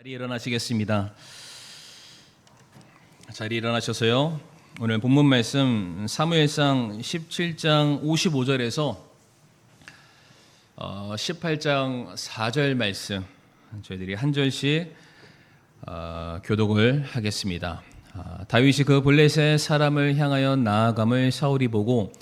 자리 일어나시겠습니다. 자리 일어나셔서요. 오늘 본문 말씀 사무엘상 17장 55절에서 18장 4절 말씀 저희들이 한 절씩 교독을 하겠습니다. 다윗이 그 블레셋 사람을 향하여 나아감을 사울이 보고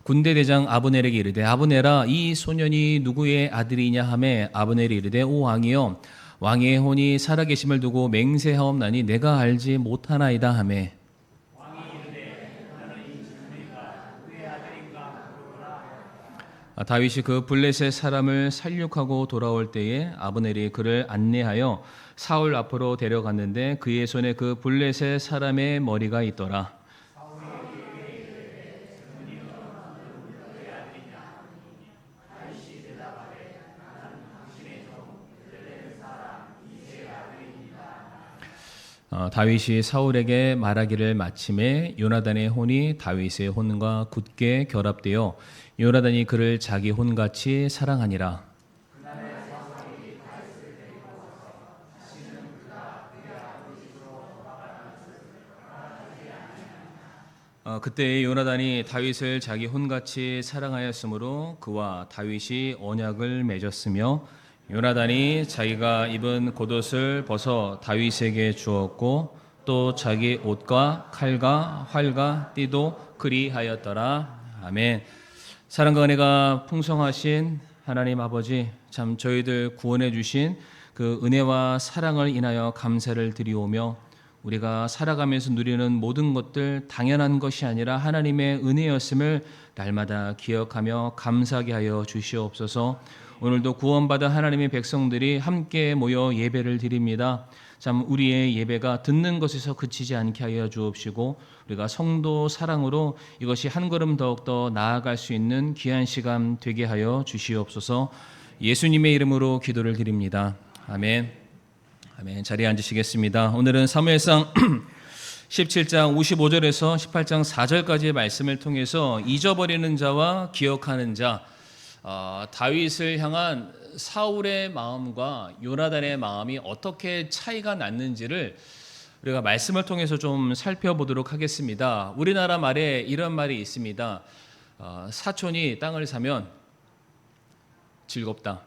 군대 대장 아브넬에게 이르되 아브넬아 이 소년이 누구의 아들이냐 하매 아브넬이 이르되 오 왕이여 왕의 혼이 살아계심을 두고 맹세하옵나니 내가 알지 못하나이다 하매 다윗이 그 블레셋 사람을 살육하고 돌아올 때에 아브넬이 그를 안내하여 사울 앞으로 데려갔는데 그의 손에 그 블레셋 사람의 머리가 있더라. 다윗이 사울에게 말하기를 마침에 요나단의 혼이 다윗의 혼과 굳게 결합되어 요나단이 그를 자기 혼같이 사랑하니라. 그때 요나단이 다윗을 자기 혼같이 사랑하였으므로 그와 다윗이 언약을 맺었으며 요나단이 자기가 입은 겉옷을 벗어 다윗에게 주었고 또 자기 옷과 칼과 활과 띠도 그리하였더라. 아멘. 사랑과 은혜가 풍성하신 하나님 아버지, 참 저희들 구원해 주신 그 은혜와 사랑을 인하여 감사를 드리오며 우리가 살아가면서 누리는 모든 것들 당연한 것이 아니라 하나님의 은혜였음을 날마다 기억하며 감사하게 하여 주시옵소서. 오늘도 구원받은 하나님의 백성들이 함께 모여 예배를 드립니다. 참 우리의 예배가 듣는 것에서 그치지 않게 하여 주옵시고 우리가 성도 사랑으로 이것이 한 걸음 더욱더 나아갈 수 있는 귀한 시간 되게 하여 주시옵소서. 예수님의 이름으로 기도를 드립니다. 아멘. 아멘. 자리에 앉으시겠습니다. 오늘은 사무엘상 17장 55절에서 18장 4절까지의 말씀을 통해서 잊어버리는 자와 기억하는 자, 다윗을 향한 사울의 마음과 요나단의 마음이 어떻게 차이가 났는지를 우리가 말씀을 통해서 좀 살펴보도록 하겠습니다. 우리나라 말에 이런 말이 있습니다. 사촌이 땅을 사면 즐겁다.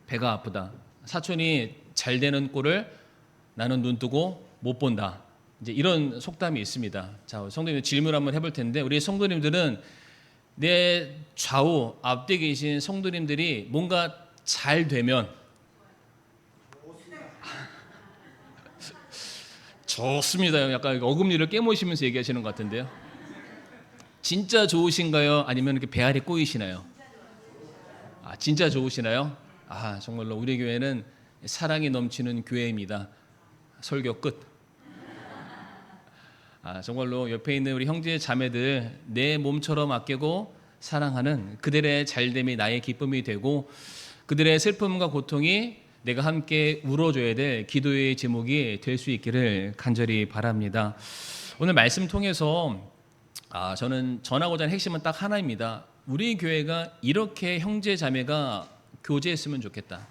배가 아프다. 사촌이 잘 되는 꼴을 나는 눈 뜨고 못 본다. 이제 이런 속담이 있습니다. 자, 성도님 질문 한번 해볼 텐데 우리 성도님들은 내 좌우 앞뒤에 계신 성도님들이 뭔가 잘 되면 좋습니다. 약간 어금니를 깨무시면서 얘기하시는 것 같은데요. 진짜 좋으신가요? 아니면 이렇게 배알이 꼬이시나요? 진짜 좋으시나요? 정말로 우리 교회는 사랑이 넘치는 교회입니다. 설교 끝. 정말로 옆에 있는 우리 형제 자매들 내 몸처럼 아끼고 사랑하는 그들의 잘됨이 나의 기쁨이 되고 그들의 슬픔과 고통이 내가 함께 울어줘야 될 기도의 제목이 될 수 있기를 간절히 바랍니다. 오늘 말씀 통해서 저는 전하고자 하는 핵심은 딱 하나입니다. 우리 교회가 이렇게 형제 자매가 교제했으면 좋겠다.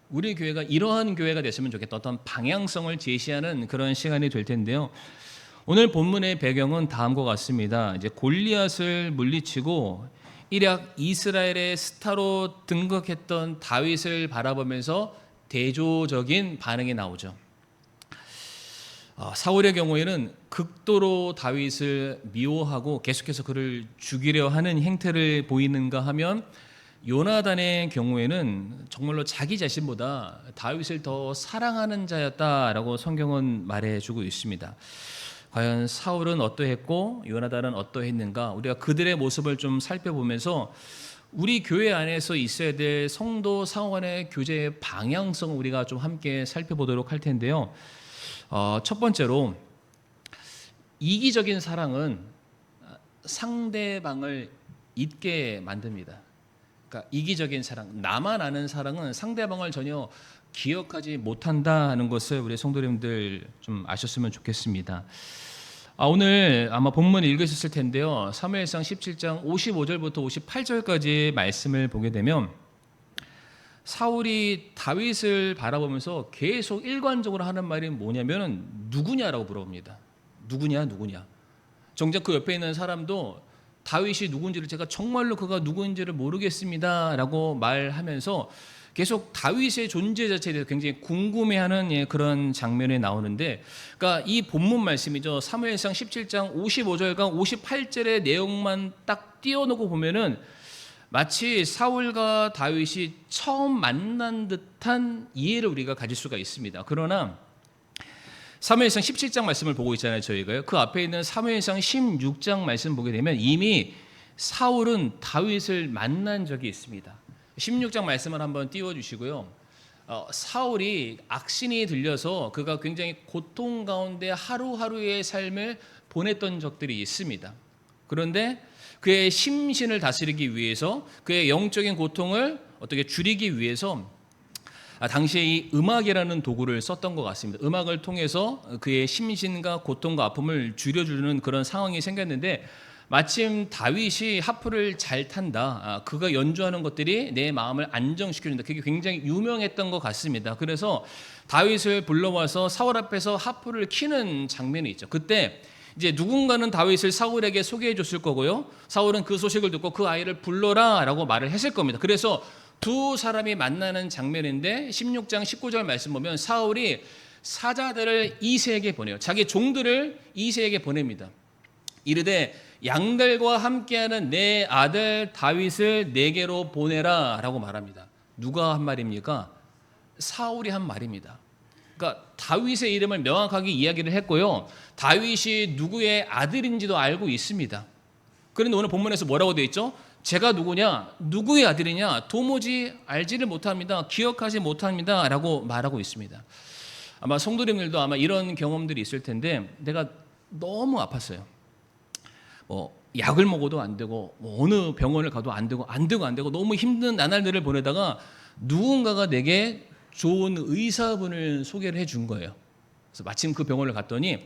우리 교회가 이러한 교회가 됐으면 좋겠다. 어떤 방향성을 제시하는 그런 시간이 될 텐데요. 오늘 본문의 배경은 다음과 같습니다. 이제 골리앗을 물리치고 일약 이스라엘의 스타로 등극했던 다윗을 바라보면서 대조적인 반응이 나오죠. 사울의 경우에는 극도로 다윗을 미워하고 계속해서 그를 죽이려 하는 행태를 보이는가 하면 요나단의 경우에는 정말로 자기 자신보다 다윗을 더 사랑하는 자였다라고 성경은 말해주고 있습니다. 과연 사울은 어떠했고 요나단은 어떠했는가? 우리가 그들의 모습을 좀 살펴보면서 우리 교회 안에서 있어야 될 성도 상원의 교제의 방향성을 우리가 좀 함께 살펴보도록 할 텐데요. 첫 번째로 이기적인 사랑은 상대방을 잊게 만듭니다. 그러니까 이기적인 사랑, 나만 아는 사랑은 상대방을 전혀 기억하지 못한다는 것을 우리 성도님들 좀 아셨으면 좋겠습니다. 오늘 아마 본문 읽으셨을 텐데요. 사무엘상 17장 55절부터 58절까지 말씀을 보게 되면 사울이 다윗을 바라보면서 계속 일관적으로 하는 말이 뭐냐면 누구냐라고 물어봅니다. 누구냐. 정작 그 옆에 있는 사람도 다윗이 누군지를 제가 정말로 그가 누구인지를 모르겠습니다라고 말하면서 계속 다윗의 존재 자체에 대해서 굉장히 궁금해하는 그런 장면이 나오는데, 그러니까 이 본문 말씀이죠. 사무엘상 17장 55절과 58절의 내용만 딱 띄워놓고 보면은 마치 사울과 다윗이 처음 만난 듯한 이해를 우리가 가질 수가 있습니다. 그러나 사무엘상 17장 말씀을 보고 있잖아요, 저희가요. 그 앞에 있는 사무엘상 16장 말씀 보게 되면 이미 사울은 다윗을 만난 적이 있습니다. 16장 말씀을 한번 띄워주시고요. 사울이 악신이 들려서 그가 굉장히 고통 가운데 하루하루의 삶을 보냈던 적들이 있습니다. 그런데 그의 심신을 다스리기 위해서, 그의 영적인 고통을 어떻게 줄이기 위해서 당시에 이 음악이라는 도구를 썼던 것 같습니다. 음악을 통해서 그의 심신과 고통과 아픔을 줄여주는 그런 상황이 생겼는데, 마침 다윗이 하프를 잘 탄다, 그가 연주하는 것들이 내 마음을 안정시켜준다, 그게 굉장히 유명했던 것 같습니다. 그래서 다윗을 불러와서 사울 앞에서 하프를 키는 장면이 있죠. 그때 이제 누군가는 다윗을 사울에게 소개해 줬을 거고요, 사울은 그 소식을 듣고 그 아이를 불러라 라고 말을 했을 겁니다. 그래서 두 사람이 만나는 장면인데 16장 19절 말씀 보면 사울이 사자들을 이새에게 보내요. 자기 종들을 이새에게 보냅니다. 이르되 양들과 함께하는 내 아들 다윗을 내게로 보내라 라고 말합니다. 누가 한 말입니까? 사울이 한 말입니다. 그러니까 다윗의 이름을 명확하게 이야기를 했고요, 다윗이 누구의 아들인지도 알고 있습니다. 그런데 오늘 본문에서 뭐라고 되어 있죠? 제가 누구냐, 누구의 아들이냐 도무지 알지를 못합니다, 기억하지 못합니다 라고 말하고 있습니다. 아마 성도님들도 아마 이런 경험들이 있을 텐데, 내가 너무 아팠어요. 약을 먹어도 안 되고, 어느 병원을 가도 안 되고 너무 힘든 나날들을 보내다가 누군가가 내게 좋은 의사분을 소개를 해준 거예요. 그래서 마침 그 병원을 갔더니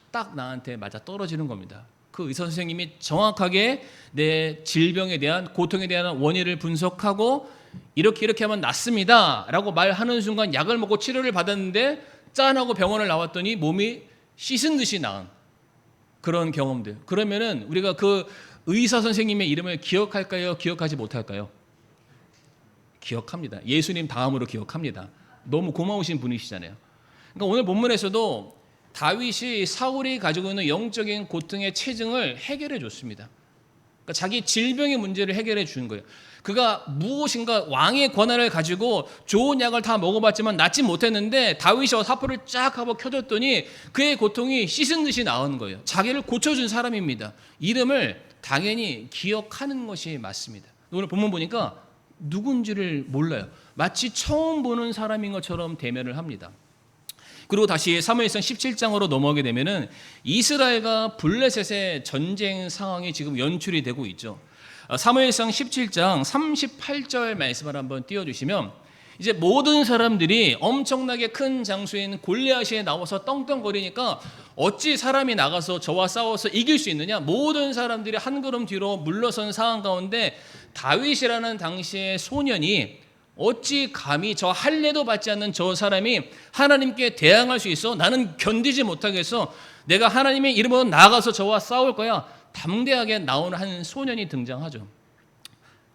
딱 나한테 맞아 떨어지는 겁니다. 그 의사 선생님이 정확하게 내 질병에 대한, 고통에 대한 원인을 분석하고 이렇게 하면 낫습니다 라고 말하는 순간 약을 먹고 치료를 받았는데 짠하고 병원을 나왔더니 몸이 씻은 듯이 나은 그런 경험들. 그러면은 우리가 그 의사 선생님의 이름을 기억할까요? 기억하지 못할까요? 기억합니다. 예수님 다음으로 기억합니다. 너무 고마우신 분이시잖아요. 그러니까 오늘 본문에서도 다윗이 사울이 가지고 있는 영적인 고통의 체증을 해결해 줬습니다. 그러니까 자기 질병의 문제를 해결해 준 거예요. 그가 무엇인가 왕의 권한을 가지고 좋은 약을 다 먹어봤지만 낫지 못했는데 다윗이 사포를 쫙 하고 켜줬더니 그의 고통이 씻은 듯이 나은 거예요. 자기를 고쳐준 사람입니다. 이름을 당연히 기억하는 것이 맞습니다. 오늘 본문 보니까 누군지를 몰라요. 마치 처음 보는 사람인 것처럼 대면을 합니다. 그리고 다시 사무엘상 17장으로 넘어가게 되면은 이스라엘과 블레셋의 전쟁 상황이 지금 연출이 되고 있죠. 사무엘상 17장 38절 말씀을 한번 띄워주시면, 이제 모든 사람들이 엄청나게 큰 장수인 골리앗이 나와서 떵떵거리니까 어찌 사람이 나가서 저와 싸워서 이길 수 있느냐, 모든 사람들이 한 걸음 뒤로 물러선 상황 가운데 다윗이라는 당시의 소년이 어찌 감히 저 할례도 받지 않는 저 사람이 하나님께 대항할 수 있어? 나는 견디지 못하겠어. 내가 하나님의 이름으로 나가서 저와 싸울 거야. 담대하게 나오는 한 소년이 등장하죠.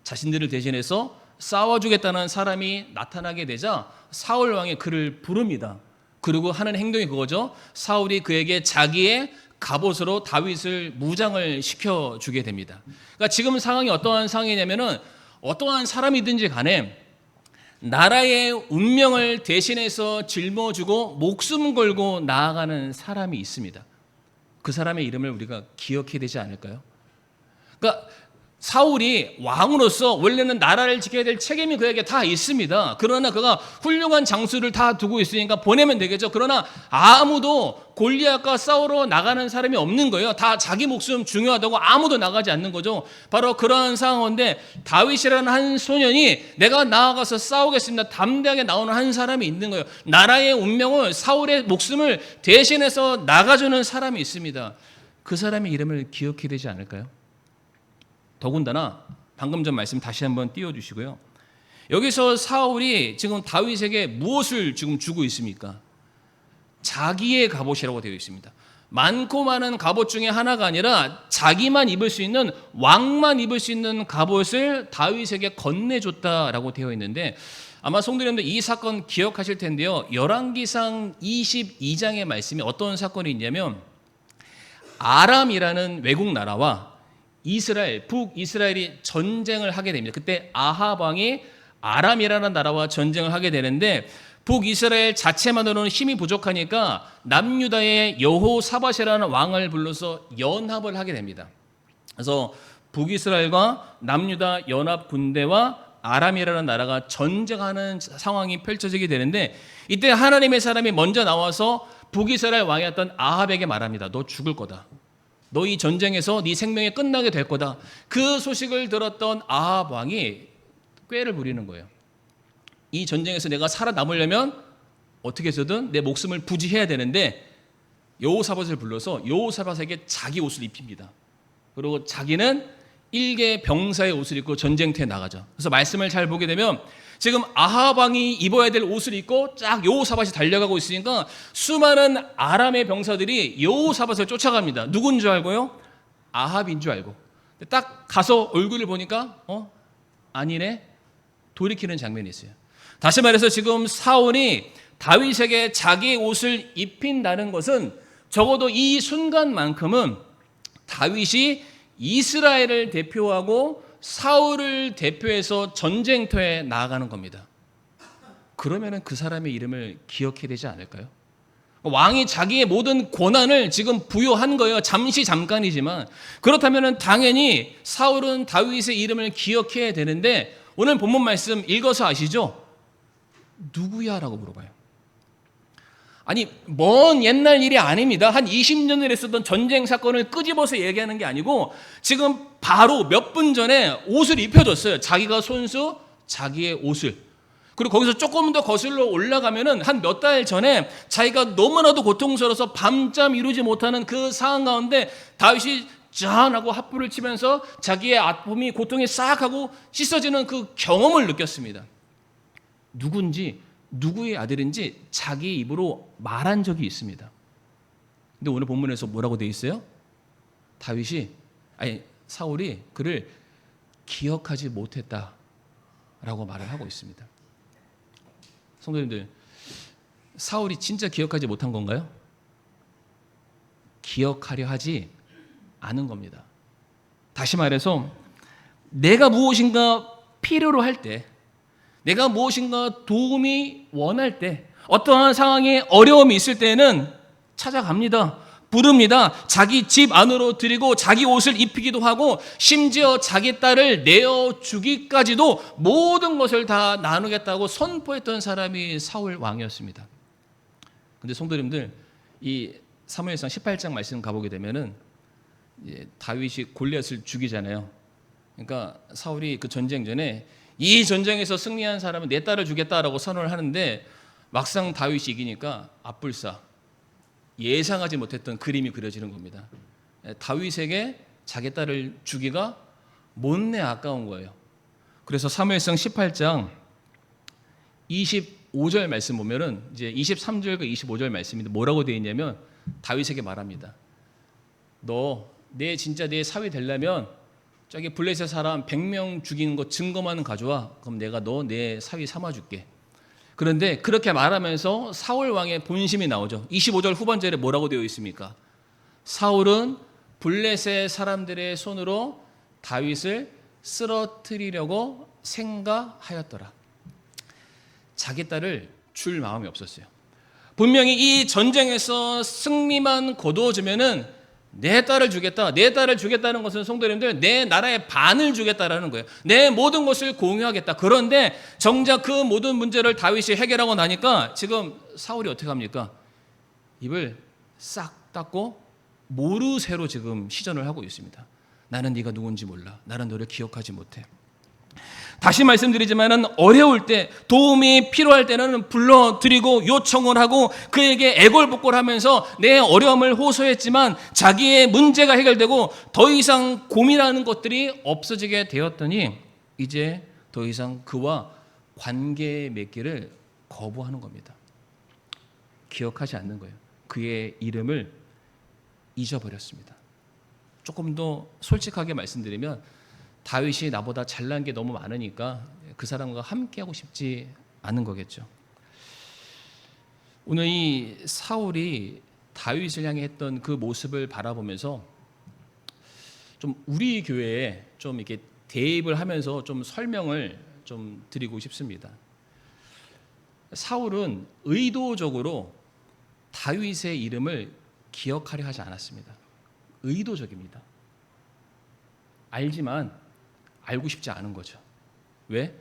자신들을 대신해서 싸워주겠다는 사람이 나타나게 되자 사울 왕이 그를 부릅니다. 그리고 하는 행동이 그거죠. 사울이 그에게 자기의 갑옷으로 다윗을 무장을 시켜주게 됩니다. 그러니까 지금 상황이 어떠한 상황이냐면은 어떠한 사람이든지 간에 나라의 운명을 대신해서 짊어지고 목숨 걸고 나아가는 사람이 있습니다. 그 사람의 이름을 우리가 기억해야 되지 않을까요? 그러니까 사울이 왕으로서 원래는 나라를 지켜야 될 책임이 그에게 다 있습니다. 그러나 그가 훌륭한 장수를 다 두고 있으니까 보내면 되겠죠. 그러나 아무도 골리앗과 싸우러 나가는 사람이 없는 거예요. 다 자기 목숨 중요하다고 아무도 나가지 않는 거죠. 바로 그러한 상황인데 다윗이라는 한 소년이 내가 나아가서 싸우겠습니다, 담대하게 나오는 한 사람이 있는 거예요. 나라의 운명을, 사울의 목숨을 대신해서 나가주는 사람이 있습니다. 그 사람의 이름을 기억해야 되지 않을까요? 더군다나 방금 전 말씀 다시 한번 띄워주시고요. 여기서 사울이 지금 다윗에게 무엇을 지금 주고 있습니까? 자기의 갑옷이라고 되어 있습니다. 많고 많은 갑옷 중에 하나가 아니라 자기만 입을 수 있는, 왕만 입을 수 있는 갑옷을 다윗에게 건네줬다라고 되어 있는데, 아마 성도님들 이 사건 기억하실 텐데요. 열왕기상 22장의 말씀이 어떤 사건이 있냐면, 아람이라는 외국 나라와 이스라엘, 북이스라엘이 전쟁을 하게 됩니다. 그때 아합 왕이 아람이라는 나라와 전쟁을 하게 되는데, 북이스라엘 자체만으로는 힘이 부족하니까 남유다의 여호사밧이라는 왕을 불러서 연합을 하게 됩니다. 그래서 북이스라엘과 남유다 연합 군대와 아람이라는 나라가 전쟁하는 상황이 펼쳐지게 되는데, 이때 하나님의 사람이 먼저 나와서 북이스라엘 왕이었던 아합에게 말합니다. 너 죽을 거다. 너 이 전쟁에서 네 생명이 끝나게 될 거다. 그 소식을 들었던 아합 왕이 꾀를 부리는 거예요. 이 전쟁에서 내가 살아남으려면 어떻게 해서든 내 목숨을 부지해야 되는데, 여호사밧을 불러서 여호사밧에게 자기 옷을 입힙니다. 그리고 자기는 일개 병사의 옷을 입고 전쟁터에 나가죠. 그래서 말씀을 잘 보게 되면 지금 아합 왕이 입어야 될 옷을 입고 쫙 여호사밧이 달려가고 있으니까 수많은 아람의 병사들이 여호사밧을 쫓아갑니다. 누군 줄 알고요? 아합인 줄 알고. 딱 가서 얼굴을 보니까 아니네, 돌이키는 장면이 있어요. 다시 말해서 지금 사울이 다윗에게 자기의 옷을 입힌다는 것은 적어도 이 순간만큼은 다윗이 이스라엘을 대표하고 사울을 대표해서 전쟁터에 나아가는 겁니다. 그러면 그 사람의 이름을 기억해야 되지 않을까요? 왕이 자기의 모든 권한을 지금 부여한 거예요. 잠깐이지만. 그렇다면 당연히 사울은 다윗의 이름을 기억해야 되는데, 오늘 본문 말씀 읽어서 아시죠? 누구야? 라고 물어봐요. 아니, 먼 옛날 일이 아닙니다. 한 20년을 했었던 전쟁 사건을 끄집어서 얘기하는 게 아니고, 지금 바로 몇 분 전에 옷을 입혀줬어요. 자기가 손수 자기의 옷을. 그리고 거기서 조금 더 거슬러 올라가면은 한 몇 달 전에 자기가 너무나도 고통스러워서 밤잠 이루지 못하는 그 상황 가운데 다윗이 짠하고 합부를 치면서 자기의 아픔이, 고통이 싹 하고 씻어지는 그 경험을 느꼈습니다. 누군지, 누구의 아들인지 자기 입으로 말한 적이 있습니다. 근데 오늘 본문에서 뭐라고 돼 있어요? 사울이 그를 기억하지 못했다라고 말을 하고 있습니다. 성도님들, 사울이 진짜 기억하지 못한 건가요? 기억하려 하지 않은 겁니다. 다시 말해서 내가 무엇인가 필요로 할 때, 내가 무엇인가 도움이 원할 때, 어떠한 상황에 어려움이 있을 때는 찾아갑니다. 부릅니다. 자기 집 안으로 들이고 자기 옷을 입히기도 하고, 심지어 자기 딸을 내어주기까지도 모든 것을 다 나누겠다고 선포했던 사람이 사울 왕이었습니다. 근데 성도님들, 이 사무엘상 18장 말씀 가보게 되면은 다윗이 골리앗을 죽이잖아요. 그러니까 사울이 그 전쟁 전에 이 전쟁에서 승리한 사람은 내 딸을 주겠다라고 선언을 하는데, 막상 다윗이 이기니까 앞불사, 예상하지 못했던 그림이 그려지는 겁니다. 다윗에게 자기 딸을 주기가 못내 아까운 거예요. 그래서 사무엘상 18장 25절 말씀 보면은 이제 23절과 25절 말씀인데 뭐라고 되어 있냐면, 다윗에게 말합니다. 내 사위 되려면 저기 블레셋 사람 100명 죽이는 거 증거만 가져와. 그럼 내가 너 내 사위 삼아줄게. 그런데 그렇게 말하면서 사울 왕의 본심이 나오죠. 25절 후반절에 뭐라고 되어 있습니까? 사울은 블레셋 사람들의 손으로 다윗을 쓰러뜨리려고 생각하였더라. 자기 딸을 줄 마음이 없었어요. 분명히 이 전쟁에서 승리만 거두어주면은 내 딸을 주겠다. 내 딸을 주겠다는 것은 성도님들, 내 나라의 반을 주겠다라는 거예요. 내 모든 것을 공유하겠다. 그런데 정작 그 모든 문제를 다윗이 해결하고 나니까 지금 사울이 어떻게 합니까? 입을 싹 닫고 모르쇠로 지금 시전을 하고 있습니다. 나는 네가 누군지 몰라. 나는 너를 기억하지 못해. 다시 말씀드리지만은 어려울 때, 도움이 필요할 때는 불러드리고 요청을 하고 그에게 애걸복걸하면서 내 어려움을 호소했지만 자기의 문제가 해결되고 더 이상 고민하는 것들이 없어지게 되었더니 이제 더 이상 그와 관계 맺기를 거부하는 겁니다. 기억하지 않는 거예요. 그의 이름을 잊어버렸습니다. 조금 더 솔직하게 말씀드리면 다윗이 나보다 잘난 게 너무 많으니까 그 사람과 함께하고 싶지 않은 거겠죠. 오늘 이 사울이 다윗을 향해 했던 그 모습을 바라보면서 좀 우리 교회에 좀 이렇게 대입을 하면서 좀 설명을 좀 드리고 싶습니다. 사울은 의도적으로 다윗의 이름을 기억하려 하지 않았습니다. 의도적입니다. 알지만 알고 싶지 않은 거죠. 왜?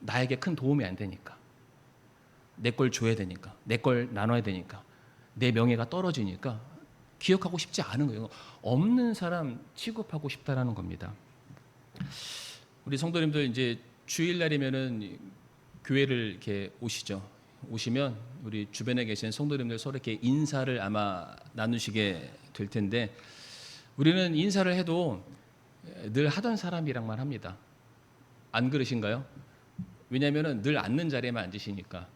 나에게 큰 도움이 안 되니까. 내 걸 줘야 되니까. 내 걸 나눠야 되니까. 내 명예가 떨어지니까 기억하고 싶지 않은 거예요. 없는 사람 취급하고 싶다라는 겁니다. 우리 성도님들 이제 주일날이면은 교회를 이렇게 오시면 우리 주변에 계신 성도님들 서로 이렇게 인사를 아마 나누시게 될 텐데 우리는 인사를 해도 늘 하던 사람이랑만 합니다. 안 그러신가요? 왜냐하면 늘 앉는 자리에만 앉으시니까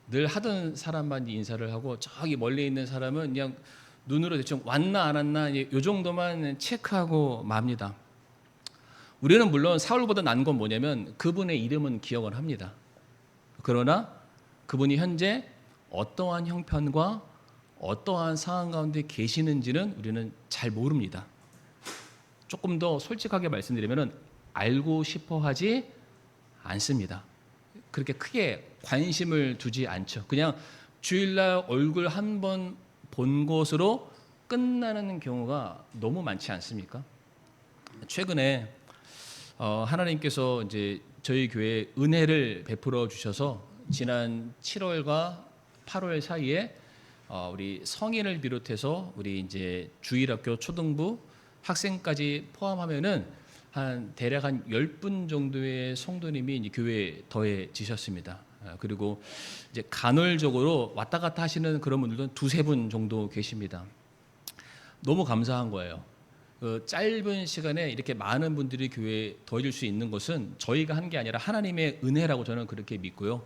늘 하던 사람만 인사를 하고 저기 멀리 있는 사람은 그냥 눈으로 대충 왔나 안 왔나 이 정도만 체크하고 맙니다. 우리는 물론 사울보다 난 건 뭐냐면 그분의 이름은 기억을 합니다. 그러나 그분이 현재 어떠한 형편과 어떠한 상황 가운데 계시는지는 우리는 잘 모릅니다. 조금 더 솔직하게 말씀드리면 알고 싶어 하지 않습니다. 그렇게 크게 관심을 두지 않죠. 그냥 주일날 얼굴 한 번 본 것으로 끝나는 경우가 너무 많지 않습니까? 최근에 하나님께서 이제 저희 교회에 은혜를 베풀어 주셔서 지난 7월과 8월 사이에 우리 성인을 비롯해서 우리 이제 주일학교 초등부 학생까지 포함하면은 대략 한 10분 정도의 성도님이 이제 교회에 더해지셨습니다. 그리고 이제 간헐적으로 왔다 갔다 하시는 그런 분들도 두세 분 정도 계십니다. 너무 감사한 거예요. 그 짧은 시간에 이렇게 많은 분들이 교회에 더해질 수 있는 것은 저희가 한 게 아니라 하나님의 은혜라고 저는 그렇게 믿고요.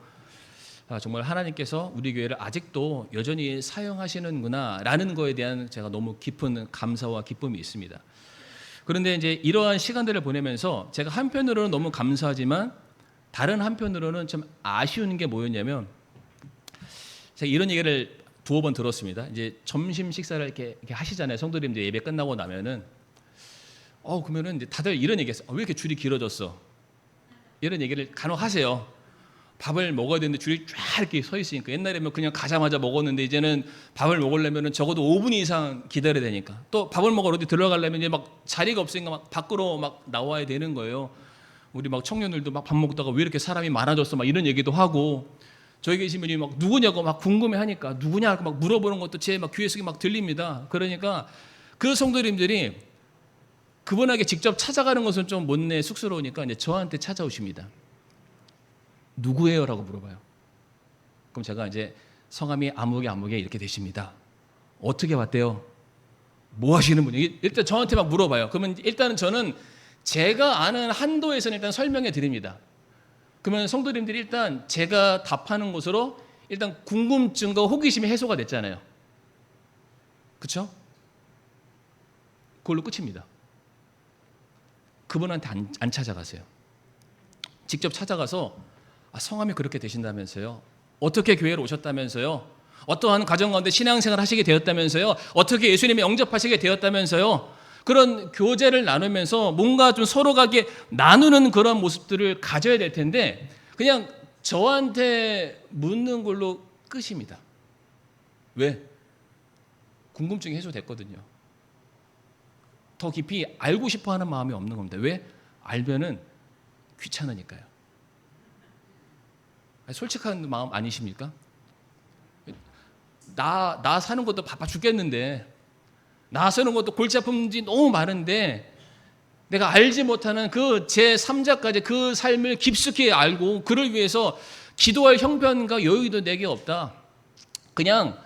정말 하나님께서 우리 교회를 아직도 여전히 사용하시는구나라는 거에 대한 제가 너무 깊은 감사와 기쁨이 있습니다. 그런데 이제 이러한 시간들을 보내면서 제가 한편으로는 너무 감사하지만 다른 한편으로는 좀 아쉬운 게 뭐였냐면 제가 이런 얘기를 두어 번 들었습니다. 이제 점심 식사를 이렇게 하시잖아요. 성도님들 예배 끝나고 나면은 그러면은 이제 다들 이런 얘기했어요. 왜 이렇게 줄이 길어졌어? 이런 얘기를 간혹 하세요. 밥을 먹어야 되는데 줄이 쫙 이렇게 서 있으니까 옛날에는 그냥 가자마자 먹었는데 이제는 밥을 먹으려면 적어도 5분 이상 기다려야 되니까 또 밥을 먹으러 어디 들어가려면 이제 막 자리가 없으니까 막 밖으로 막 나와야 되는 거예요. 우리 막 청년들도 막 밥 먹다가 왜 이렇게 사람이 많아졌어 막 이런 얘기도 하고 저희 계신 분이 막 누구냐고 막 궁금해하니까 누구냐 하고 막 물어보는 것도 제 막 귀에 속에 막 들립니다. 그러니까 그 성도님들이 그분에게 직접 찾아가는 것은 좀 못내 쑥스러우니까 이제 저한테 찾아오십니다. 누구예요? 라고 물어봐요. 그럼 제가 이제 성함이 아무개 이렇게 되십니다. 어떻게 왔대요? 뭐 하시는 분이? 일단 저한테 막 물어봐요. 그러면 일단은 저는 제가 아는 한도에서는 일단 설명해 드립니다. 그러면 성도님들이 일단 제가 답하는 것으로 일단 궁금증과 호기심이 해소가 됐잖아요. 그렇죠? 그걸로 끝입니다. 그분한테 안 찾아가세요. 직접 찾아가서 성함이 그렇게 되신다면서요? 어떻게 교회로 오셨다면서요? 어떠한 가정 가운데 신앙생활 하시게 되었다면서요? 어떻게 예수님을 영접하시게 되었다면서요? 그런 교제를 나누면서 뭔가 좀 서로가 이렇게 나누는 그런 모습들을 가져야 될 텐데 그냥 저한테 묻는 걸로 끝입니다. 왜? 궁금증이 해소됐거든요. 더 깊이 알고 싶어 하는 마음이 없는 겁니다. 왜? 알면은 귀찮으니까요. 솔직한 마음 아니십니까? 나 사는 것도 바빠 죽겠는데 나 사는 것도 골치 아픈지 너무 많은데 내가 알지 못하는 그 제 3자까지 그 삶을 깊숙이 알고 그를 위해서 기도할 형편과 여유도 내게 없다. 그냥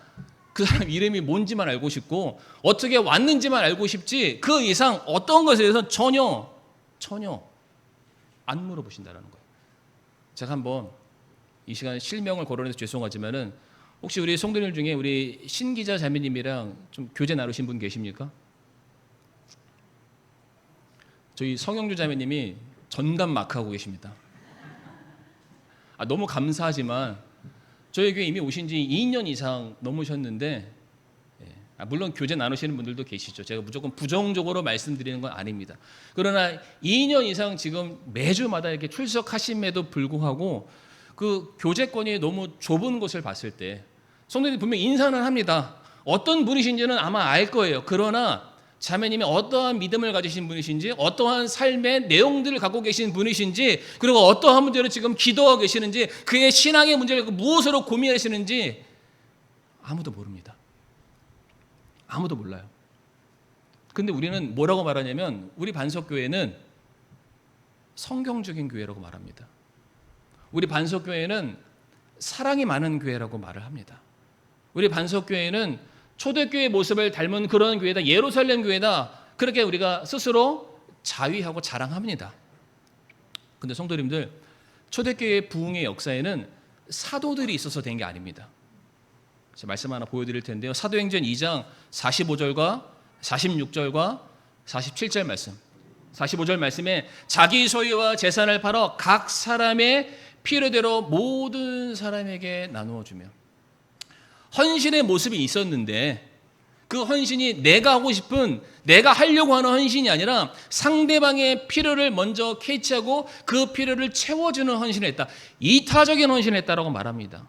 그 사람 이름이 뭔지만 알고 싶고 어떻게 왔는지만 알고 싶지 그 이상 어떤 것에 대해서 전혀 안 물어보신다는 거예요. 제가 한번 이 시간 실명을 거론해서 죄송하지만은 혹시 우리 성도님 중에 우리 신기자 자매님이랑 좀 교제 나누신 분 계십니까? 저희 성영주 자매님이 전담 마크하고 계십니다. 너무 감사하지만 저희 교회 이미 오신 지 2년 이상 넘으셨는데, 물론 교제 나누시는 분들도 계시죠. 제가 무조건 부정적으로 말씀드리는 건 아닙니다. 그러나 2년 이상 지금 매주마다 이렇게 출석하심에도 불구하고 그 교제권이 너무 좁은 것을 봤을 때 성도님이 분명히 인사는 합니다. 어떤 분이신지는 아마 알 거예요. 그러나 자매님이 어떠한 믿음을 가지신 분이신지, 어떠한 삶의 내용들을 갖고 계신 분이신지, 그리고 어떠한 문제로 지금 기도하고 계시는지, 그의 신앙의 문제를 무엇으로 고민하시는지 아무도 모릅니다. 아무도 몰라요. 근데 우리는 뭐라고 말하냐면 우리 반석교회는 성경적인 교회라고 말합니다. 우리 반석교회는 사랑이 많은 교회라고 말을 합니다. 우리 반석교회는 초대교회의 모습을 닮은 그런 교회다, 예루살렘 교회다, 그렇게 우리가 스스로 자위하고 자랑합니다. 근데 성도님들, 초대교회의 부흥의 역사에는 사도들이 있어서 된 게 아닙니다. 제가 말씀 하나 보여드릴 텐데요. 사도행전 2장 45절과 46절과 47절 말씀. 45절 말씀에 자기 소유와 재산을 팔아 각 사람의 필요대로 모든 사람에게 나누어 주며, 헌신의 모습이 있었는데 그 헌신이 내가 하고 싶은, 내가 하려고 하는 헌신이 아니라 상대방의 필요를 먼저 캐치하고 그 필요를 채워주는 헌신을 했다. 이타적인 헌신을 했다라고 말합니다.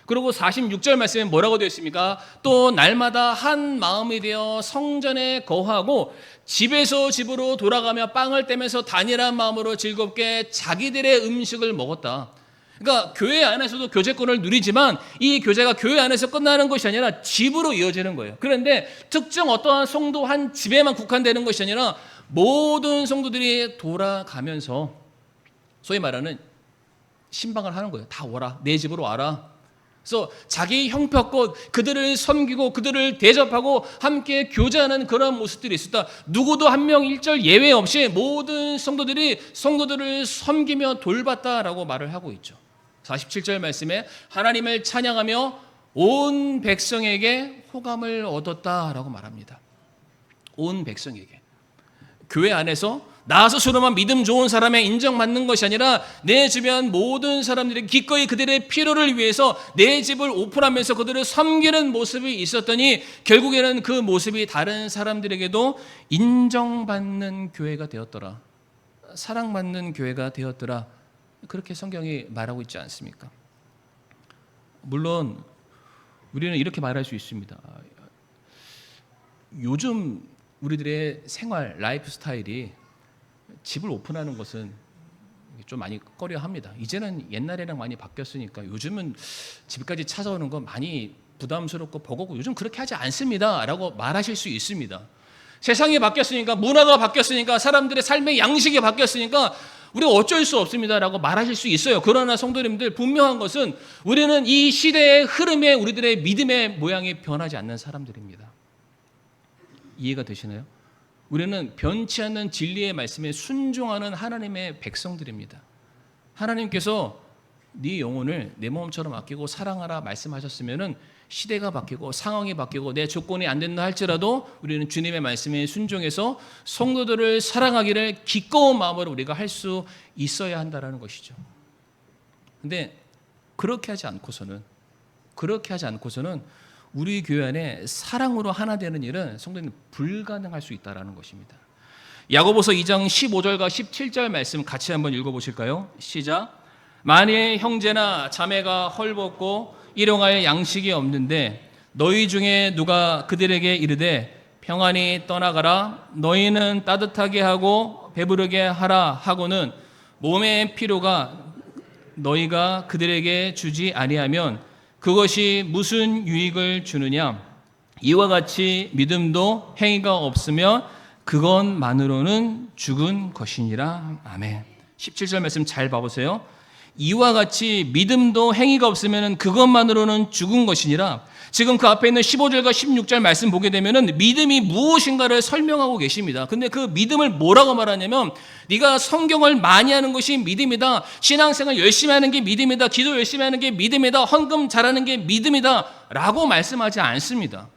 그리고 46절 말씀에 뭐라고 되어 있습니까? 또 날마다 한 마음이 되어 성전에 거하고 집에서 집으로 돌아가며 빵을 떼면서 단일한 마음으로 즐겁게 자기들의 음식을 먹었다. 그러니까 교회 안에서도 교제권을 누리지만 이 교제가 교회 안에서 끝나는 것이 아니라 집으로 이어지는 거예요. 그런데 특정 어떠한 성도 한 집에만 국한되는 것이 아니라 모든 성도들이 돌아가면서 소위 말하는 신방을 하는 거예요. 다 오라, 내 집으로 와라. 그래서 자기 형편껏 그들을 섬기고 그들을 대접하고 함께 교제하는 그런 모습들이 있었다. 누구도 한 명 일절 예외 없이 모든 성도들이 성도들을 섬기며 돌봤다라고 말을 하고 있죠. 47절 말씀에 하나님을 찬양하며 온 백성에게 호감을 얻었다라고 말합니다. 온 백성에게. 교회 안에서 나 스스로만 믿음 좋은 사람에 인정받는 것이 아니라 내 주변 모든 사람들이 기꺼이 그들의 필요를 위해서 내 집을 오픈하면서 그들을 섬기는 모습이 있었더니 결국에는 그 모습이 다른 사람들에게도 인정받는 교회가 되었더라. 사랑받는 교회가 되었더라. 그렇게 성경이 말하고 있지 않습니까? 물론 우리는 이렇게 말할 수 있습니다. 요즘 우리들의 생활, 라이프 스타일이 집을 오픈하는 것은 좀 많이 꺼려합니다. 이제는 옛날에랑 많이 바뀌었으니까 요즘은 집까지 찾아오는 건 많이 부담스럽고 버겁고 요즘 그렇게 하지 않습니다 라고 말하실 수 있습니다. 세상이 바뀌었으니까, 문화가 바뀌었으니까, 사람들의 삶의 양식이 바뀌었으니까 우리가 어쩔 수 없습니다 라고 말하실 수 있어요. 그러나 성도님들, 분명한 것은 우리는 이 시대의 흐름에 우리들의 믿음의 모양이 변하지 않는 사람들입니다. 이해가 되시나요? 우리는 변치 않는 진리의 말씀에 순종하는 하나님의 백성들입니다. 하나님께서 네 영혼을 내 몸처럼 아끼고 사랑하라 말씀하셨으면은 시대가 바뀌고 상황이 바뀌고 내 조건이 안 된다 할지라도 우리는 주님의 말씀에 순종해서 성도들을 사랑하기를 기꺼운 마음으로 우리가 할 수 있어야 한다라는 것이죠. 근데 그렇게 하지 않고서는 우리 교회 안에 사랑으로 하나 되는 일은 성도님 불가능할 수 있다라는 것입니다. 야고보서 2장 15절과 17절 말씀 같이 한번 읽어보실까요? 시작. 만일 형제나 자매가 헐벗고 일용할 양식이 없는데 너희 중에 누가 그들에게 이르되 평안히 떠나가라, 너희는 따뜻하게 하고 배부르게 하라 하고는 몸의 필요가 너희가 그들에게 주지 아니하면 그것이 무슨 유익을 주느냐? 이와 같이 믿음도 행위가 없으면 그것만으로는 죽은 것이니라. 아멘. 17절 말씀 잘 봐보세요. 이와 같이 믿음도 행위가 없으면 그것만으로는 죽은 것이니라. 지금 그 앞에 있는 15절과 16절 말씀 보게 되면은 믿음이 무엇인가를 설명하고 계십니다. 근데 그 믿음을 뭐라고 말하냐면 네가 성경을 많이 하는 것이 믿음이다. 신앙생활 열심히 하는 게 믿음이다. 기도 열심히 하는 게 믿음이다. 헌금 잘하는 게 믿음이다. 라고 말씀하지 않습니다.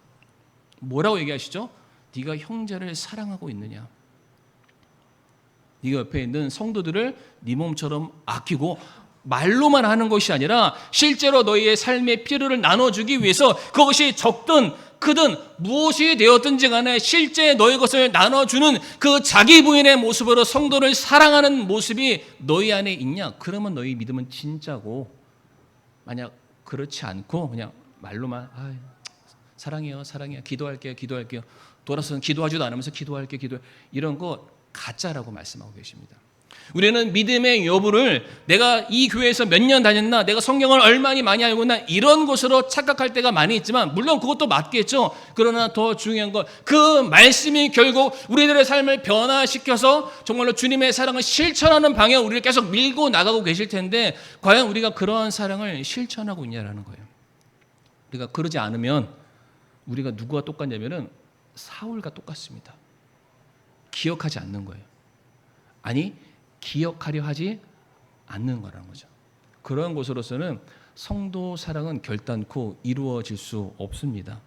뭐라고 얘기하시죠? 네가 형제를 사랑하고 있느냐? 네가 옆에 있는 성도들을 네 몸처럼 아끼고 말로만 하는 것이 아니라 실제로 너희의 삶의 필요를 나눠주기 위해서 그것이 적든 크든 무엇이 되었든지 간에 실제 너희 것을 나눠주는 그 자기 부인의 모습으로 성도를 사랑하는 모습이 너희 안에 있냐? 그러면 너희 믿음은 진짜고, 만약 그렇지 않고 그냥 말로만 사랑해요 기도할게요 돌아서는 기도하지도 않으면서 기도할게요 이런 거 가짜라고 말씀하고 계십니다. 우리는 믿음의 여부를 내가 이 교회에서 몇 년 다녔나, 내가 성경을 얼마나 많이 알고 있나, 이런 것으로 착각할 때가 많이 있지만 물론 그것도 맞겠죠. 그러나 더 중요한 건 그 말씀이 결국 우리들의 삶을 변화시켜서 정말로 주님의 사랑을 실천하는 방향 우리를 계속 밀고 나가고 계실 텐데, 과연 우리가 그러한 사랑을 실천하고 있냐라는 거예요. 우리가 그러지 않으면 우리가 누구와 똑같냐면은 사울과 똑같습니다. 기억하지 않는 거예요. 아니, 기억하려 하지 않는 거라는 거죠. 그런 것으로서는 성도 사랑은 결단코 이루어질 수 없습니다.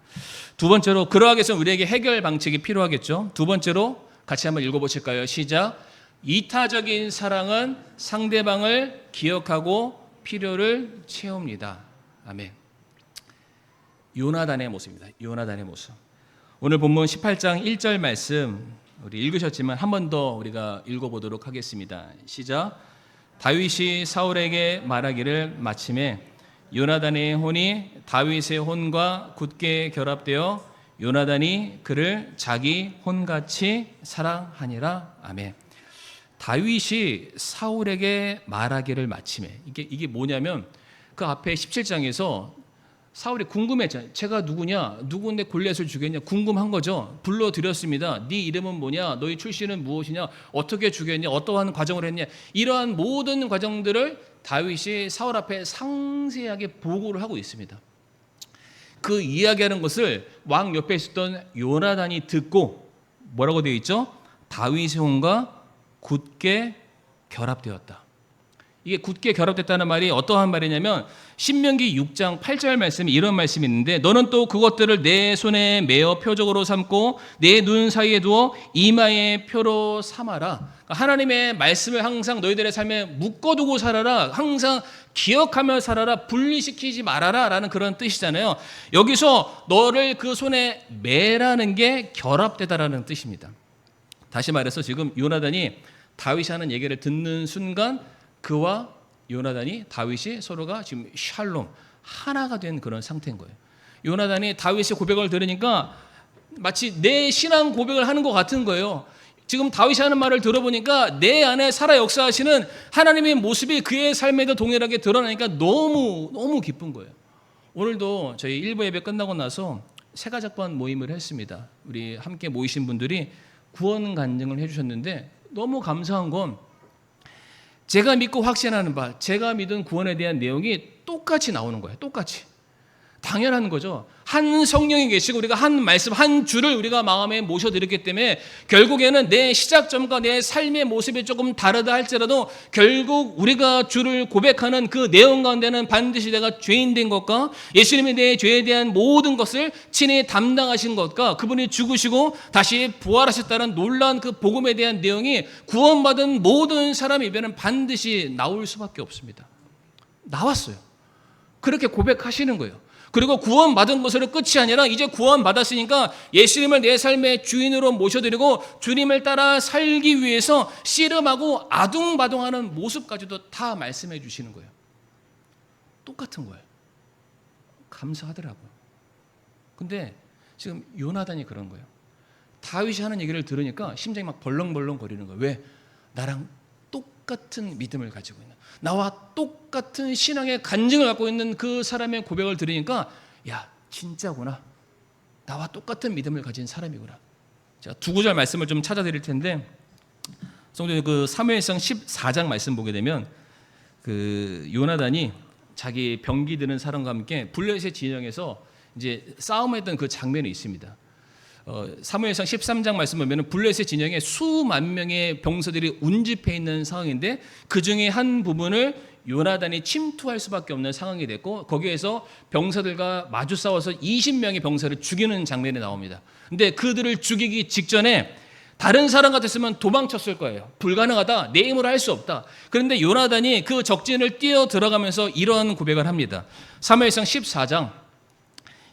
두 번째로, 그러하기 위해서 우리에게 해결 방책이 필요하겠죠. 두 번째로 같이 한번 읽어보실까요? 시작. 이타적인 사랑은 상대방을 기억하고 필요를 채웁니다. 아멘. 요나단의 모습입니다. 요나단의 모습. 오늘 본문 18장 1절 말씀 우리 읽으셨지만 한 번 더 우리가 읽어보도록 하겠습니다. 시작. 다윗이 사울에게 말하기를 마침에 요나단의 혼이 다윗의 혼과 굳게 결합되어 요나단이 그를 자기 혼같이 사랑하니라. 아멘. 다윗이 사울에게 말하기를 마침에, 이게 뭐냐면 그 앞에 17장에서 사울이 궁금했잖아요. 제가 누구냐? 누구인데 골리앗을 죽였냐? 궁금한 거죠. 불러드렸습니다. 네 이름은 뭐냐? 너희 출신은 무엇이냐? 어떻게 죽였냐? 어떠한 과정을 했냐? 이러한 모든 과정들을 다윗이 사울 앞에 상세하게 보고를 하고 있습니다. 그 이야기하는 것을 왕 옆에 있었던 요나단이 듣고 뭐라고 되어 있죠? 다윗의 혼과 굳게 결합되었다. 이게 굳게 결합됐다는 말이 어떠한 말이냐면 신명기 6장 8절 말씀에 이런 말씀이 있는데, 너는 또 그것들을 내 손에 메어 표적으로 삼고 내 눈 사이에 두어 이마의 표로 삼아라. 그러니까 하나님의 말씀을 항상 너희들의 삶에 묶어두고 살아라. 항상 기억하며 살아라. 분리시키지 말아라 라는 그런 뜻이잖아요. 여기서 너를 그 손에 매라는 게 결합되다라는 뜻입니다. 다시 말해서 지금 요나단이 다윗이 하는 얘기를 듣는 순간 그와 요나단이, 다윗이 서로가 지금 샬롬, 하나가 된 그런 상태인 거예요. 요나단이 다윗의 고백을 들으니까 마치 내 신앙 고백을 하는 것 같은 거예요. 지금 다윗이 하는 말을 들어보니까 내 안에 살아 역사하시는 하나님의 모습이 그의 삶에도 동일하게 드러나니까 너무 기쁜 거예요. 오늘도 저희 1부 예배 끝나고 나서 세가작반 모임을 했습니다. 우리 함께 모이신 분들이 구원 간증을 해주셨는데 너무 감사한 건 제가 믿고 확신하는 바, 제가 믿은 구원에 대한 내용이 똑같이 나오는 거예요. 똑같이. 당연한 거죠. 한 성령이 계시고 우리가 한 말씀, 한 줄을 우리가 마음에 모셔드렸기 때문에 결국에는 내 시작점과 내 삶의 모습이 조금 다르다 할지라도 결국 우리가 주를 고백하는 그 내용 가운데는 반드시 내가 죄인된 것과 예수님이 내 죄에 대한 모든 것을 친히 담당하신 것과 그분이 죽으시고 다시 부활하셨다는 놀라운 그 복음에 대한 내용이 구원받은 모든 사람 입에는 반드시 나올 수밖에 없습니다. 나왔어요. 그렇게 고백하시는 거예요. 그리고 구원받은 것으로 끝이 아니라 이제 구원받았으니까 예수님을 내 삶의 주인으로 모셔드리고 주님을 따라 살기 위해서 씨름하고 아둥바둥하는 모습까지도 다 말씀해 주시는 거예요. 똑같은 거예요. 감사하더라고요. 근데 지금 요나단이 그런 거예요. 다윗이 하는 얘기를 들으니까 심장이 막 벌렁벌렁 거리는 거예요. 왜? 나랑 똑같은 믿음을 가지고 있는, 나와 똑같은 신앙의 간증을 갖고 있는 그 사람의 고백을 들으니까 야, 진짜구나. 나와 똑같은 믿음을 가진 사람이구나. 제가 두 구절 말씀을 좀 찾아드릴 텐데, 성도님 그 사무엘상 14장 말씀 보게 되면 그 요나단이 자기 병기 드는 사람과 함께 블레셋 진영에서 이제 싸움했던 그 장면이 있습니다. 사무엘상 13장 말씀 보면은 블레셋 진영에 수만 명의 병사들이 운집해 있는 상황인데 그 중에 한 부분을 요나단이 침투할 수밖에 없는 상황이 됐고 거기에서 병사들과 마주 싸워서 20명의 병사를 죽이는 장면이 나옵니다. 근데 그들을 죽이기 직전에 다른 사람 같았으면 도망쳤을 거예요. 불가능하다. 내 힘으로 할 수 없다. 그런데 요나단이 그 적진을 뛰어 들어가면서 이러한 고백을 합니다. 사무엘상 14장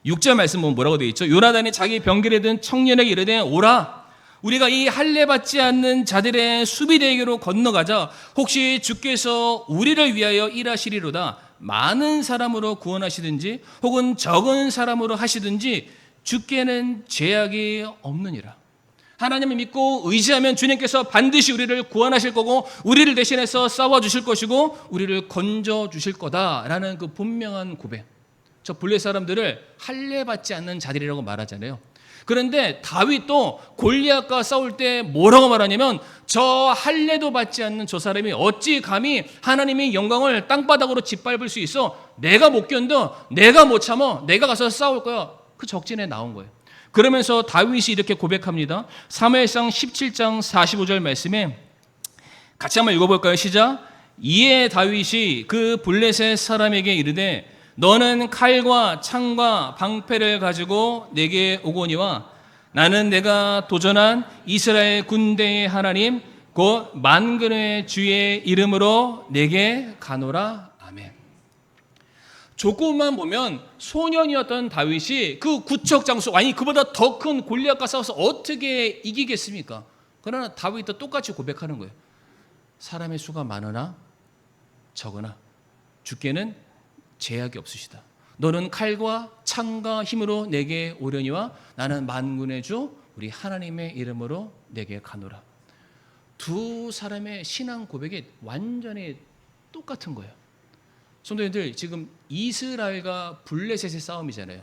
6절 말씀 보면 뭐라고 되어 있죠? 요나단이 자기 병기를 든 청년에게 이르되 오라 우리가 이 할례 받지 않는 자들의 수비대에게로 건너가자. 혹시 주께서 우리를 위하여 일하시리로다. 많은 사람으로 구원하시든지 혹은 적은 사람으로 하시든지 주께는 제약이 없느니라. 하나님을 믿고 의지하면 주님께서 반드시 우리를 구원하실 거고 우리를 대신해서 싸워주실 것이고 우리를 건져주실 거다라는 그 분명한 고백. 저 블레셋 사람들을 할례 받지 않는 자들이라고 말하잖아요. 그런데 다윗도 골리앗과 싸울 때 뭐라고 말하냐면 저 할례도 받지 않는 저 사람이 어찌 감히 하나님의 영광을 땅바닥으로 짓밟을 수 있어. 내가 못 견뎌. 내가 못 참어. 내가 가서 싸울 거야. 그 적진에 나온 거예요. 그러면서 다윗이 이렇게 고백합니다. 사무엘상 17장 45절 말씀에 같이 한번 읽어볼까요? 시작. 이에 다윗이 그 블레셋 사람에게 이르되 너는 칼과 창과 방패를 가지고 내게 오거니와 나는 내가 도전한 이스라엘 군대의 하나님 곧 만군의 주의 이름으로 내게 가노라. 아멘. 조금만 보면 소년이었던 다윗이 그 구척 장수 아니 그보다 더 큰 골리앗과 싸워서 어떻게 이기겠습니까? 그러나 다윗도 똑같이 고백하는 거예요. 사람의 수가 많으나 적으나 주께는 제약이 없으시다. 너는 칼과 창과 힘으로 내게 오려니와 나는 만군의 주 우리 하나님의 이름으로 내게 가노라. 두 사람의 신앙 고백이 완전히 똑같은 거예요. 성도님들 지금 이스라엘과 블레셋의 싸움이잖아요.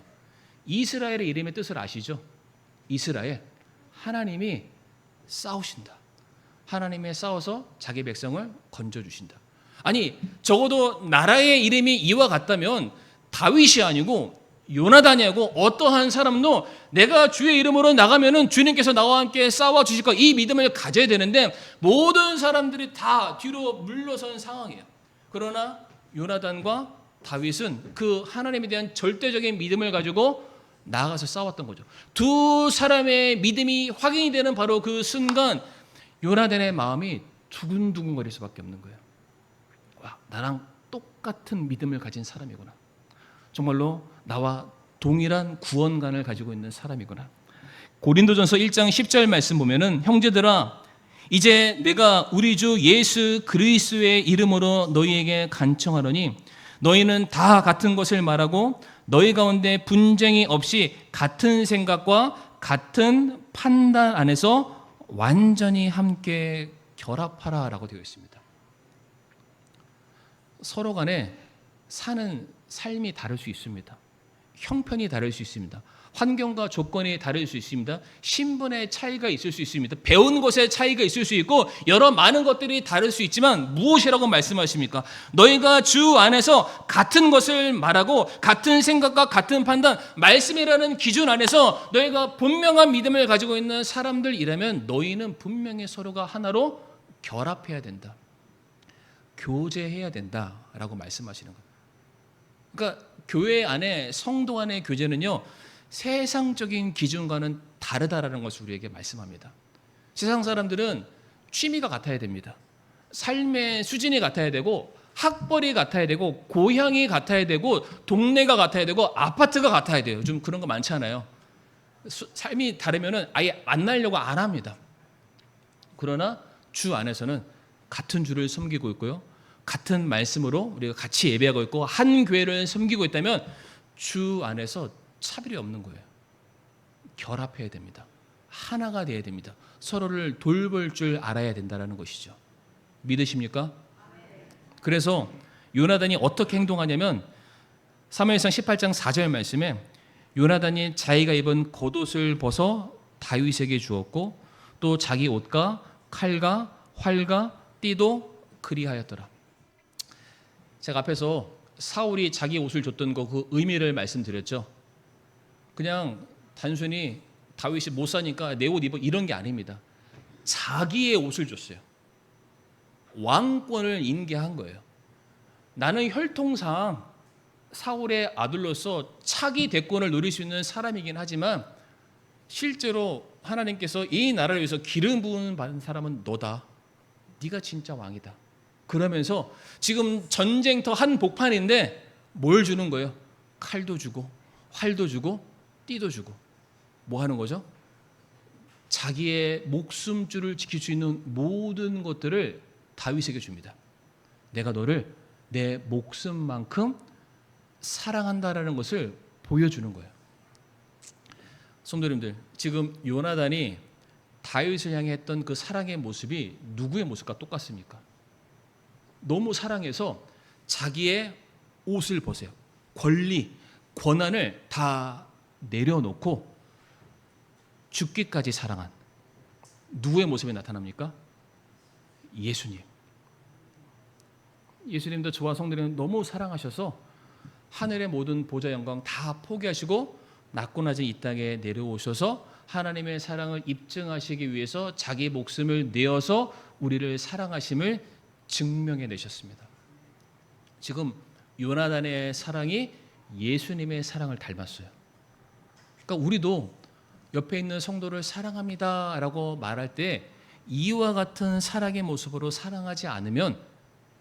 이스라엘의 이름의 뜻을 아시죠? 이스라엘, 하나님이 싸우신다. 하나님이 싸워서 자기 백성을 건져주신다. 아니 적어도 나라의 이름이 이와 같다면 다윗이 아니고 요나단이 아니고 어떠한 사람도 내가 주의 이름으로 나가면은 주님께서 나와 함께 싸워주실 거 이 믿음을 가져야 되는데 모든 사람들이 다 뒤로 물러선 상황이에요. 그러나 요나단과 다윗은 그 하나님에 대한 절대적인 믿음을 가지고 나아가서 싸웠던 거죠. 두 사람의 믿음이 확인이 되는 바로 그 순간 요나단의 마음이 두근두근거릴 수밖에 없는 거예요. 와, 나랑 똑같은 믿음을 가진 사람이구나. 정말로 나와 동일한 구원관을 가지고 있는 사람이구나. 고린도전서 1장 10절 말씀 보면은 형제들아 이제 내가 우리 주 예수 그리스도의 이름으로 너희에게 간청하노니 너희는 다 같은 것을 말하고 너희 가운데 분쟁이 없이 같은 생각과 같은 판단 안에서 완전히 함께 결합하라라고 되어 있습니다. 서로 간에 사는 삶이 다를 수 있습니다. 형편이 다를 수 있습니다. 환경과 조건이 다를 수 있습니다. 신분의 차이가 있을 수 있습니다. 배운 것의 차이가 있을 수 있고 여러 많은 것들이 다를 수 있지만 무엇이라고 말씀하십니까? 너희가 주 안에서 같은 것을 말하고 같은 생각과 같은 판단, 말씀이라는 기준 안에서 너희가 분명한 믿음을 가지고 있는 사람들이라면 너희는 분명히 서로가 하나로 결합해야 된다. 교제해야 된다라고 말씀하시는 거예요. 그러니까 교회 안에 성도 안의 교제는요. 세상적인 기준과는 다르다라는 것을 우리에게 말씀합니다. 세상 사람들은 취미가 같아야 됩니다. 삶의 수준이 같아야 되고 학벌이 같아야 되고 고향이 같아야 되고 동네가 같아야 되고 아파트가 같아야 돼요. 요즘 그런 거 많잖아요. 삶이 다르면은 아예 만나려고 안 합니다. 그러나 주 안에서는 같은 주를 섬기고 있고요. 같은 말씀으로 우리가 같이 예배하고 있고 한 교회를 섬기고 있다면 주 안에서 차별이 없는 거예요. 결합해야 됩니다. 하나가 돼야 됩니다. 서로를 돌볼 줄 알아야 된다는 것이죠. 믿으십니까? 그래서 요나단이 어떻게 행동하냐면 사무엘상 18장 4절 말씀에 요나단이 자기가 입은 겉옷을 벗어 다윗에게 주었고 또 자기 옷과 칼과 활과 띠도 그리하였더라. 제가 앞에서 사울이 자기 옷을 줬던 거 그 의미를 말씀드렸죠. 그냥 단순히 다윗이 못 사니까 내 옷 입어 이런 게 아닙니다. 자기의 옷을 줬어요. 왕권을 인계한 거예요. 나는 혈통상 사울의 아들로서 차기 대권을 누릴 수 있는 사람이긴 하지만 실제로 하나님께서 이 나라를 위해서 기름 부음 받은 사람은 너다. 네가 진짜 왕이다. 그러면서 지금 전쟁터 한복판인데 뭘 주는 거예요? 칼도 주고 활도 주고 띠도 주고. 뭐 하는 거죠? 자기의 목숨줄을 지킬 수 있는 모든 것들을 다윗에게 줍니다. 내가 너를 내 목숨만큼 사랑한다라는 것을 보여주는 거예요. 성도님들, 지금 요나단이 다윗을 향해 했던 그 사랑의 모습이 누구의 모습과 똑같습니까? 너무 사랑해서 자기의 옷을 벗어요. 권리, 권한을 다 내려놓고 죽기까지 사랑한 누구의 모습이 나타납니까? 예수님. 예수님도 저와 성도님은 너무 사랑하셔서 하늘의 모든 보좌 영광 다 포기하시고 낮고 낮은 이 땅에 내려오셔서 하나님의 사랑을 입증하시기 위해서 자기 목숨을 내어서 우리를 사랑하심을 증명해 내셨습니다. 지금 요나단의 사랑이 예수님의 사랑을 닮았어요. 그러니까 우리도 옆에 있는 성도를 사랑합니다 라고 말할 때 이와 같은 사랑의 모습으로 사랑하지 않으면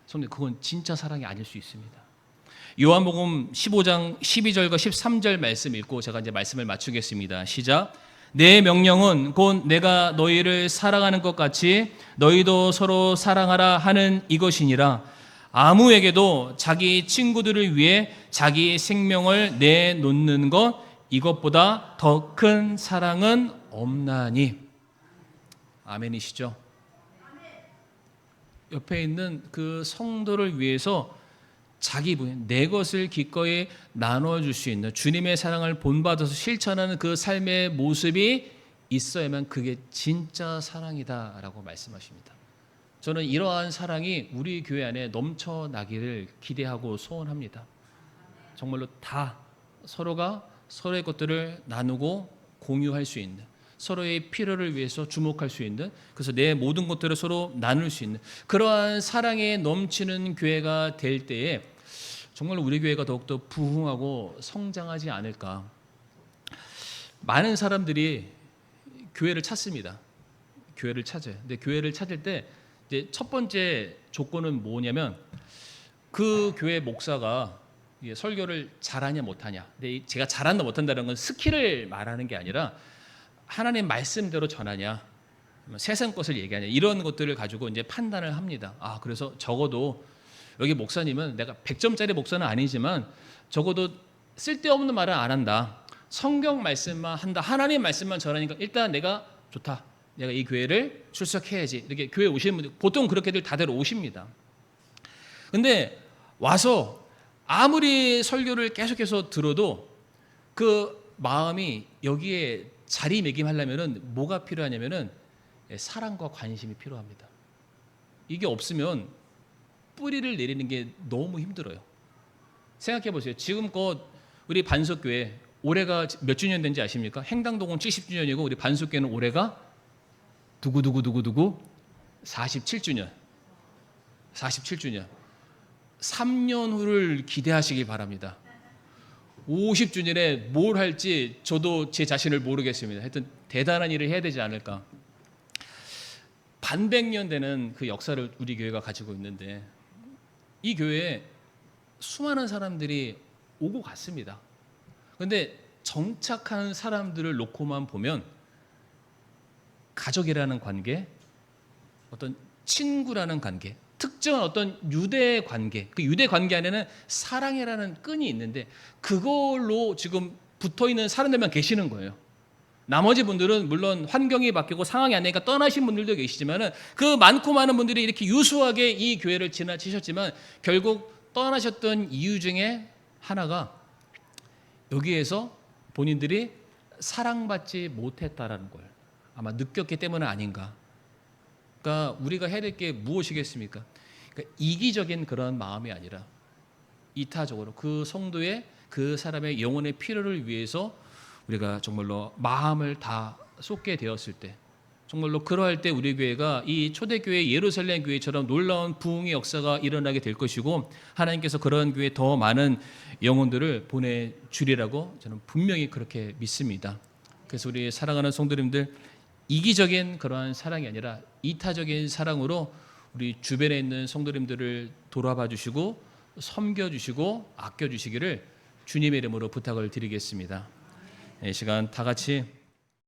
성도, 그건 진짜 사랑이 아닐 수 있습니다. 요한복음 15장 12절과 13절 말씀 읽고 제가 이제 말씀을 마치겠습니다. 시작. 내 명령은 곧 내가 너희를 사랑하는 것 같이 너희도 서로 사랑하라 하는 이것이니라. 아무에게도 자기 친구들을 위해 자기 생명을 내놓는 것 이것보다 더 큰 사랑은 없나니. 아멘이시죠? 옆에 있는 그 성도를 위해서 자기 부인, 내 것을 기꺼이 나눠줄 수 있는 주님의 사랑을 본받아서 실천하는 그 삶의 모습이 있어야만 그게 진짜 사랑이다라고 말씀하십니다. 저는 이러한 사랑이 우리 교회 안에 넘쳐나기를 기대하고 소원합니다. 정말로 다 서로가 서로의 것들을 나누고 공유할 수 있는, 서로의 필요를 위해서 주목할 수 있는, 그래서 내 모든 것들을 서로 나눌 수 있는 그러한 사랑에 넘치는 교회가 될 때에 정말 우리 교회가 더욱더 부흥하고 성장하지 않을까. 많은 사람들이 교회를 찾습니다. 교회를 찾아요. 근데 교회를 찾을 때 이제 첫 번째 조건은 뭐냐면 그 교회 목사가 설교를 잘하냐 못하냐. 근데 제가 잘한다 못한다는 건 스킬을 말하는 게 아니라 하나님 말씀대로 전하냐, 세상 것을 얘기하냐, 이런 것들을 가지고 이제 판단을 합니다. 아, 그래서 적어도 여기 목사님은 내가 100점짜리 목사는 아니지만 적어도 쓸데없는 말은 안 한다. 성경 말씀만 한다. 하나님 말씀만 전하니까 일단 내가 좋다. 내가 이 교회를 출석해야지. 이렇게 교회 오시는 분들 보통 그렇게들 다들 오십니다. 근데 와서 아무리 설교를 계속해서 들어도 그 마음이 여기에 자리매김하려면은 뭐가 필요하냐면은 사랑과 관심이 필요합니다. 이게 없으면 뿌리를 내리는 게 너무 힘들어요. 생각해 보세요. 지금껏 우리 반석교회 올해가 몇 주년 된지 아십니까? 행당동은 70주년이고 우리 반석교회는 올해가 두구두구두구두구 47주년. 47주년. 3년 후를 기대하시기 바랍니다. 50주년에 뭘 할지 저도 제 자신을 모르겠습니다. 하여튼 대단한 일을 해야 되지 않을까. 반백년 되는 그 역사를 우리 교회가 가지고 있는데 이 교회에 수많은 사람들이 오고 갔습니다. 그런데 정착한 사람들을 놓고만 보면 가족이라는 관계, 어떤 친구라는 관계, 특정한 어떤 유대 관계, 그 유대 관계 안에는 사랑이라는 끈이 있는데 그걸로 지금 붙어있는 사람들만 계시는 거예요. 나머지 분들은 물론 환경이 바뀌고 상황이 안 되니까 떠나신 분들도 계시지만 그 많고 많은 분들이 이렇게 유수하게 이 교회를 지나치셨지만 결국 떠나셨던 이유 중에 하나가 여기에서 본인들이 사랑받지 못했다라는 걸 아마 느꼈기 때문은 아닌가. 그러니까 우리가 해야 될 게 무엇이겠습니까? 그러니까 이기적인 그런 마음이 아니라 이타적으로 그 성도의 그 사람의 영혼의 필요를 위해서 우리가 정말로 마음을 다 쏟게 되었을 때, 정말로 그러할 때 우리 교회가 이 초대교회 예루살렘 교회처럼 놀라운 부흥의 역사가 일어나게 될 것이고, 하나님께서 그런 교회에 더 많은 영혼들을 보내주리라고 저는 분명히 그렇게 믿습니다. 그래서 우리 사랑하는 성도님들, 이기적인 그러한 사랑이 아니라 이타적인 사랑으로 우리 주변에 있는 성도님들을 돌아봐 주시고 섬겨 주시고 아껴 주시기를 주님의 이름으로 부탁을 드리겠습니다. 이 시간 다 같이